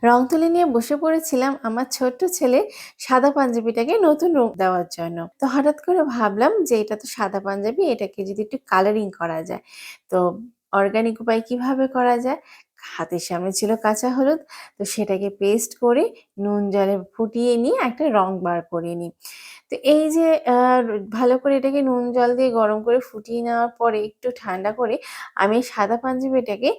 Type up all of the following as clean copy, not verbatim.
রং তুলি নিয়ে বসে পড়েছিলাম আমার ছোট্ট ছেলে সাদা পাঞ্জাবিটাকে নতুন রূপ দেওয়ার জন্য। তো হঠাৎ করে ভাবলাম যে এটা তো সাদা পাঞ্জাবি, এটাকে যদি একটু কালারিং করা যায়। তো অর্গানিক উপায় কিভাবে করা যায়? হাতের সামনে ছিল কাঁচা হলুদ, তো সেটাকে পেস্ট করে নুন জলে ফুটিয়ে নিয়ে একটা রং বার করে নিই। তো এই যে ভালো করে এটাকে নুন জল দিয়ে গরম করে ফুটিয়ে নেওয়ার পরে একটু ঠান্ডা করে আমি সাদা পাঞ্জাবিটাকে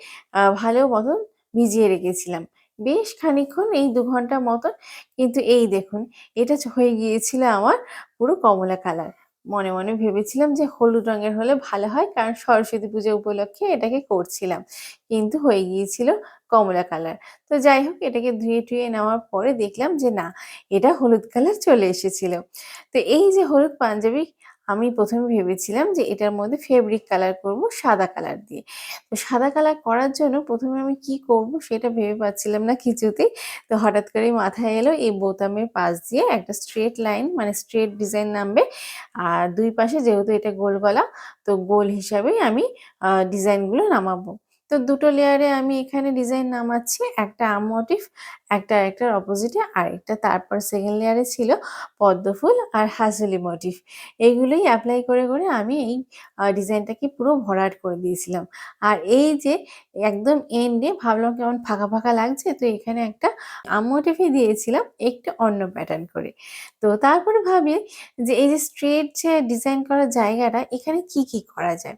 ভালো মতন ভিজিয়ে রেখেছিলাম। বেশ খানিকক্ষণ, এই ২ ঘন্টা মতন। কিন্তু এই দেখুন, এটা হয়ে গিয়েছিল আমার পুরো কমলা কালার। মনে, মনে ভেবেছিলাম যে হলুদ রঙের হলে ভালো হয়, কারণ সরস্বতী পুজো উপলক্ষে এটাকে করছিলাম। কিন্তু হয়ে গিয়েছিল কমলা কালার। তো যাই হোক, এটাকে ধুয়ে-টুয়ে নেওয়ার পরে দেখলাম যে না, এটা হলুদ কালার চলে এসেছিল। তো এই যে হলুদ পাঞ্জাবি, আমি ১ম এ ভেবেছিলাম যে এটার মধ্যে ফেব্রিক কালার করব সাদা কালার দিয়ে। তো সাদা কালার করার জন্য ১ম এ আমি কি করব সেটা ভেবে পাচ্ছিলাম না কিছুতেই। তো হঠাৎ করেই মাথায় এলো এই বোতামের পাশ দিয়ে একটা স্ট্রেইট লাইন, মানে স্ট্রেইট ডিজাইন নামবে। আর ২ পাশে যেহেতু এটা গোল গলা, তো গোল হিসাবেই আমি ডিজাইনগুলো নামাবো। তো ২ টো লেয়ারে আমি এখানে ডিজাইন নামাচ্ছি। একটা আম মোটিফ, একটা আরেকটার অপোজিটে আরেকটা। তারপর 2nd লেয়ারে ছিল পদ্মফুল আর হাঁসুলি মোটিফ। এইগুলোই এপ্লাই করে, করে আমি এই ডিজাইনটাকে পুরো ভরাট করে দিয়েছিলাম। আর এই যে একদম এন্ডে ভাবলাম কেমন ফাঁকা, ফাঁকা লাগছে, তো এখানে একটা আম মোটিফই দিয়েছিলাম একটু অন্য প্যাটার্ন করে। তো তারপরে ভাবি যে এই যে স্ট্রেইট যে ডিজাইন করার জায়গাটা, এখানে কি, কি করা যায়?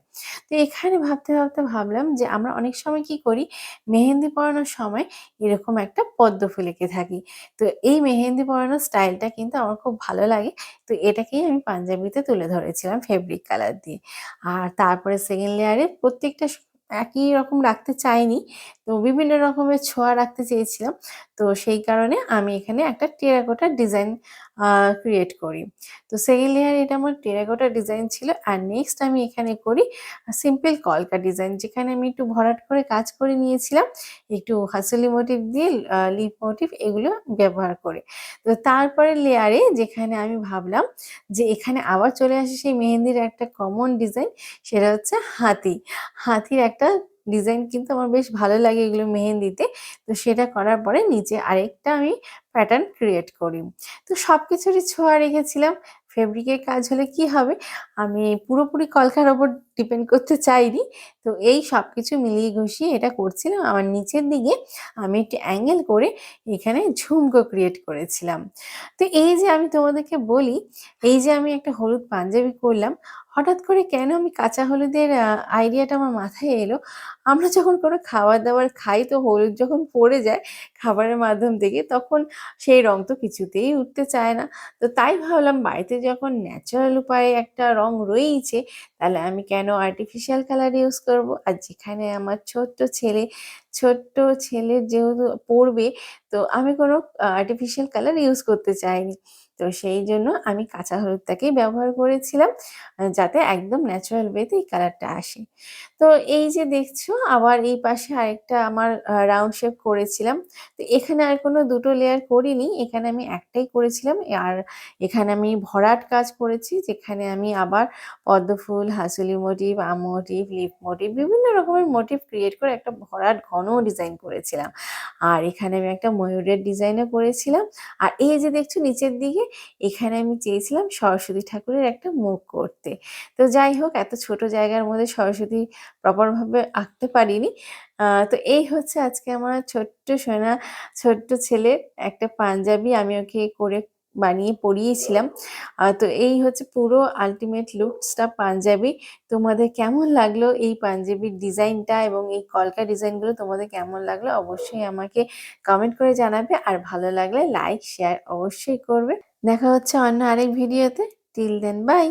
তো এখানে ভাবতে, ভাবতে ভাবলাম যে আমরা অনেক সময় কি করি, মেহেন্দি পরানোর সময় এরকম একটা পদ্ম ফুল এঁকে থাকি। তো এই মেহেন্দি পরানোর স্টাইলটা কিন্তু আমার খুব ভালো লাগে। তো এটাকেই আমি পাঞ্জাবিতে তুলে ধরেছিলাম ফেব্রিক কালার দিয়ে। আর তারপরে 2nd লেয়ারে প্রত্যেকটা একই রকম রাখতে চাইনি। তো বিভিন্ন রকমের ছোঁয়া রাখতে চেয়েছিলাম। তো সেই কারণে আমি এখানে একটা টেরাকোটা ডিজাইন আ ক্রিয়েট করি। তো 2nd লেয়ারে এটা আমার টেরাকোটা ডিজাইন ছিল। আর নেক্সট আমি এখানে করি সিম্পল কলকা ডিজাইন, যেখানে আমি একটু ভরাট করে কাজ করে নিয়েছিলাম। একটু হাসুলি মোটিভ দিয়ে লিফ মোটিভ এগুলো ব্যবহার করে। তো তারপরের লেয়ারে যেখানে আমি ভাবলাম যে এখানে আবার চলে আসে সেই মেহেন্দির একটা কমন ডিজাইন, সেটা হচ্ছে হাতি। হাতির একটা ডিজাইন কিন্তু আমার বেশ ভালো লাগে এগুলো মেহেন্দিতে। তো সেটা করার পরে নিচে আরেকটা আমি প্যাটার্ন ক্রিয়েট করি। তো সবকিছুরই ছোঁয়া রেখেছিলাম। ফেব্রিকের কাজ হলে কি হবে, আমি পুরোপুরি কলকার ওপর ডিপেন্ড করতে চাইনি। তো এই সবকিছু মিলিয়ে গুছিয়ে এটা করছিলাম। আমার নিচের দিকে আমি একটু অ্যাঙ্গেল করে এখানে ঝুমকো ক্রিয়েট করেছিলাম। তো এই যে আমি তোমাদেরকে বলি, এই যে আমি একটা হলুদ পাঞ্জাবি করলাম, হঠাৎ করে কেন আমি কাঁচা হলুদের আইডিয়াটা আমার মাথায় এলো। আমরা যখন কোনো খাবার-দাবার খাই, তো হলুদ যখন পড়ে যায় খাবারের মাধ্যম থেকে, তখন সেই রং তো কিছুতেই উঠতে চায় না। তো তাই ভাবলাম বাড়িতে যখন ন্যাচারাল উপায়ে একটা রং রয়েইছে, তাহলে আমি কেন আর্টিফিশিয়াল কালার ইউজ করব? আর যেখানে আমার ছোট্ট ছেলের যেহেতু পড়বে, তো আমি কোনো আর্টিফিশিয়াল কালার ইউজ করতে চাইনি। তো সেই জন্য আমি কাঁচা হলুদটাকেই ব্যবহার করেছিলাম, যাতে একদম ন্যাচারাল ওয়েতে এই কালারটা আসে। তো এই যে দেখছো, আবার এই পাশে আরেকটা আমার রাউন্ড শেপ করেছিলাম। তো এখানে আর কোনো ২ টো লেয়ার করিনি। এখানে আমি একটাই করেছিলাম। আর এখানে আমি ভরাট কাজ করেছি, যেখানে আমি আবার পদ্মফুল, হাঁসুলি মোটিভ, আম মোটিভ, লিফ মোটিভ বিভিন্ন রকমের মোটিভ ক্রিয়েট করে একটা ভরাট ঘন ডিজাইন করেছিলাম। আর এখানে আমি একটা ময়ূরের ডিজাইনও করেছিলাম। আর এই যে দেখছো নিচের দিকে, এখানে আমি চেয়েছিলাম সরস্বতী ঠাকুরের একটা মুখ করতে। তো যাই হোক, এত ছোট জায়গার মধ্যে সরস্বতী প্রপার ভাবে আঁকতে পারিনি। তো এই হচ্ছে আজকে আমার ছোট্ট সোনা, ছোট্ট ছেলের একটা পাঞ্জাবি আমি ওকে করে বানিয়ে পরিয়েছিলাম। তো এই হচ্ছে পুরো আল্টিমেট লুকসটা পাঞ্জাবি। তোমাদের কেমন লাগলো এই পাঞ্জাবির ডিজাইনটা এবং এই কলকা ডিজাইনগুলো তোমাদের কেমন লাগলো অবশ্যই আমাকে কমেন্ট করে জানাবে। আর ভালো লাগলে লাইক, শেয়ার অবশ্যই করবে। দেখা হচ্ছে অন্য আরেক ভিডিওতে। Till then by.